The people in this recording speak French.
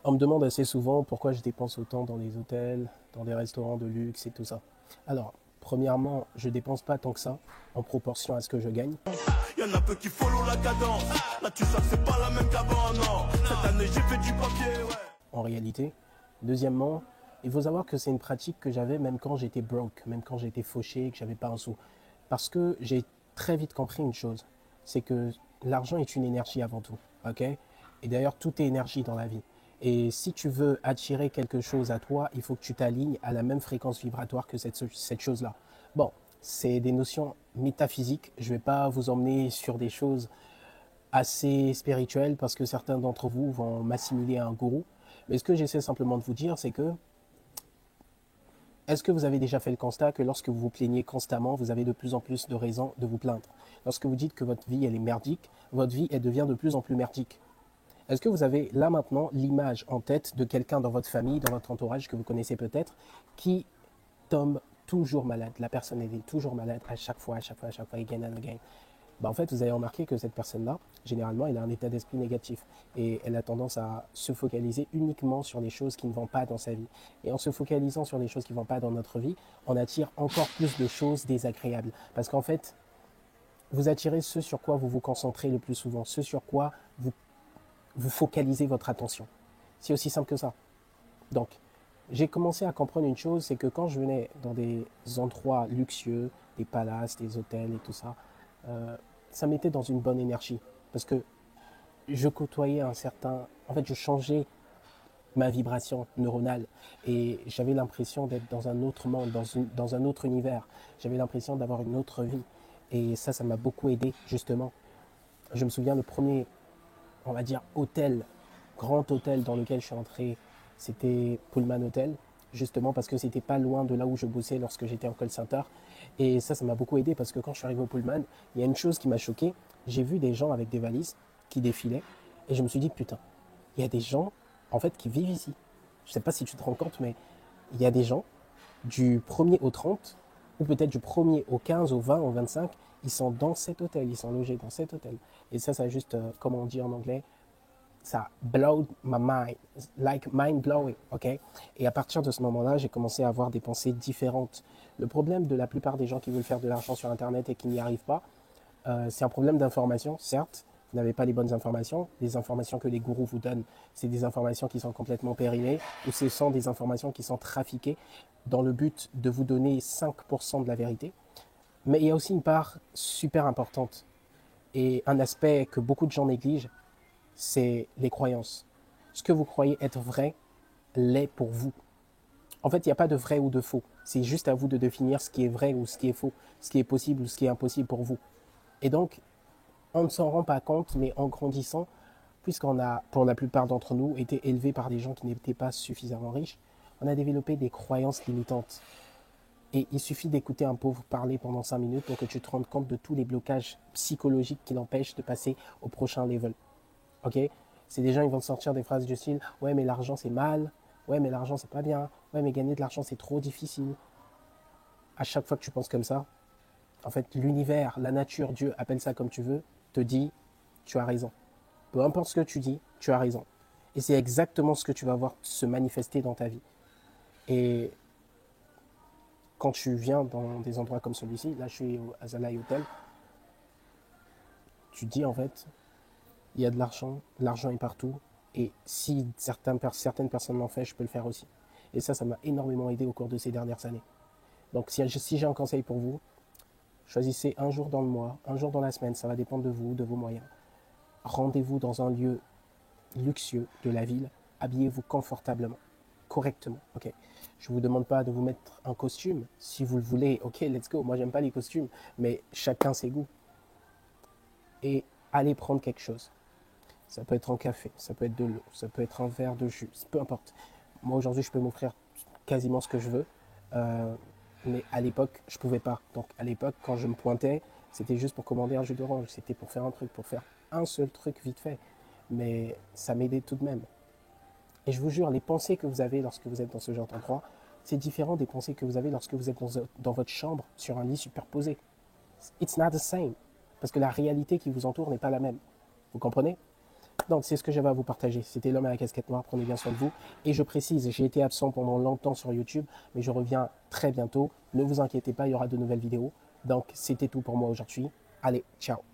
On me demande assez souvent pourquoi je dépense autant dans les hôtels, dans les restaurants de luxe et tout ça. Alors, premièrement, je dépense pas tant que ça en proportion à ce que je gagne. Y en a peu qui follow la cadence. Là, tu sens que c'est pas la même qu'avant, non. Cette année, j'ai fait du papier, ouais. En réalité. Deuxièmement, il faut savoir que c'est une pratique que j'avais même quand j'étais broke, même quand j'étais fauché, que j'avais pas un sou. Parce que j'ai très vite compris une chose, c'est que l'argent est une énergie avant tout, ok? Et d'ailleurs, tout est énergie dans la vie. Et si tu veux attirer quelque chose à toi, il faut que tu t'alignes à la même fréquence vibratoire que cette chose-là. Bon, c'est des notions métaphysiques. Je ne vais pas vous emmener sur des choses assez spirituelles parce que certains d'entre vous vont m'assimiler à un gourou. Mais ce que j'essaie simplement de vous dire, c'est que est-ce que vous avez déjà fait le constat que lorsque vous vous plaignez constamment, vous avez de plus en plus de raisons de vous plaindre? Lorsque vous dites que votre vie, elle est merdique, votre vie, elle devient de plus en plus merdique. Est-ce que vous avez là maintenant l'image en tête de quelqu'un dans votre famille, dans votre entourage que vous connaissez peut-être, qui tombe toujours malade? La personne, elle est toujours malade à chaque fois, à chaque fois, à chaque fois, again and again. Bah, en fait, vous avez remarqué que cette personne-là, généralement, elle a un état d'esprit négatif et elle a tendance à se focaliser uniquement sur les choses qui ne vont pas dans sa vie. Et en se focalisant sur les choses qui ne vont pas dans notre vie, on attire encore plus de choses désagréables. Parce qu'en fait, vous attirez ce sur quoi vous vous concentrez le plus souvent, ce sur quoi vous focalisez votre attention. C'est aussi simple que ça. Donc, j'ai commencé à comprendre une chose, c'est que quand je venais dans des endroits luxueux, des palaces, des hôtels et tout ça, euh, ça mettait dans une bonne énergie. Parce que je côtoyais un certain... En fait, je changeais ma vibration neuronale et j'avais l'impression d'être dans un autre monde, dans un autre univers. J'avais l'impression d'avoir une autre vie. Et ça m'a beaucoup aidé, justement. Je me souviens, le premier, on va dire, hôtel, grand hôtel dans lequel je suis entré, c'était Pullman Hotel, justement parce que c'était pas loin de là où je bossais lorsque j'étais en call center. Et ça m'a beaucoup aidé parce que quand je suis arrivé au Pullman, il y a une chose qui m'a choqué. J'ai vu des gens avec des valises qui défilaient et je me suis dit, putain, il y a des gens, en fait, qui vivent ici. Je sais pas si tu te rends compte, mais il y a des gens du 1er au 30, ou peut-être du 1er au 15, au 20, au 25, ils sont dans cet hôtel, ils sont logés dans cet hôtel. Et ça a juste, comme on dit en anglais, ça blow my mind, like mind blowing, ok? Et à partir de ce moment-là, j'ai commencé à avoir des pensées différentes. Le problème de la plupart des gens qui veulent faire de l'argent sur Internet et qui n'y arrivent pas, c'est un problème d'information, certes. Vous n'avez pas les bonnes informations. Les informations que les gourous vous donnent, c'est des informations qui sont complètement périmées ou ce sont des informations qui sont trafiquées dans le but de vous donner 5% de la vérité. Mais il y a aussi une part super importante et un aspect que beaucoup de gens négligent, c'est les croyances. Ce que vous croyez être vrai l'est pour vous. En fait, il n'y a pas de vrai ou de faux. C'est juste à vous de définir ce qui est vrai ou ce qui est faux, ce qui est possible ou ce qui est impossible pour vous. Et donc, on ne s'en rend pas compte, mais en grandissant, puisqu'on a, pour la plupart d'entre nous, été élevés par des gens qui n'étaient pas suffisamment riches, on a développé des croyances limitantes. Et il suffit d'écouter un pauvre parler pendant 5 minutes pour que tu te rendes compte de tous les blocages psychologiques qui l'empêchent de passer au prochain level. Ok? C'est des gens, ils vont te sortir des phrases du style: ouais, mais l'argent c'est mal. Ouais, mais l'argent c'est pas bien. Ouais, mais gagner de l'argent c'est trop difficile. À chaque fois que tu penses comme ça, en fait, l'univers, la nature, Dieu, appelle ça comme tu veux, te dit: tu as raison. Peu importe ce que tu dis, tu as raison. Et c'est exactement ce que tu vas voir se manifester dans ta vie. Et quand tu viens dans des endroits comme celui-ci, là je suis au Azalai Hotel, tu te dis en fait, il y a de l'argent est partout, et si certaines personnes l'ont fait, je peux le faire aussi. Et ça m'a énormément aidé au cours de ces dernières années. Donc si j'ai un conseil pour vous, choisissez un jour dans le mois, un jour dans la semaine, ça va dépendre de vous, de vos moyens. Rendez-vous dans un lieu luxueux de la ville, habillez-vous confortablement, correctement, ok? Je ne vous demande pas de vous mettre un costume. Si vous le voulez, ok, let's go. Moi, j'aime pas les costumes, mais chacun ses goûts. Et allez prendre quelque chose. Ça peut être un café, ça peut être de l'eau, ça peut être un verre de jus, peu importe. Moi, aujourd'hui, je peux m'offrir quasiment ce que je veux. Euh, mais à l'époque, je pouvais pas. Donc, à l'époque, quand je me pointais, c'était juste pour commander un jus d'orange. C'était pour faire un truc, pour faire un seul truc vite fait. Mais ça m'aidait tout de même. Et je vous jure, les pensées que vous avez lorsque vous êtes dans ce genre d'endroit, c'est différent des pensées que vous avez lorsque vous êtes dans votre chambre sur un lit superposé. It's not the same. Parce que la réalité qui vous entoure n'est pas la même. Vous comprenez? Donc, c'est ce que j'avais à vous partager. C'était l'homme à la casquette noire. Prenez bien soin de vous. Et je précise, j'ai été absent pendant longtemps sur YouTube, mais je reviens très bientôt. Ne vous inquiétez pas, il y aura de nouvelles vidéos. Donc, c'était tout pour moi aujourd'hui. Allez, ciao.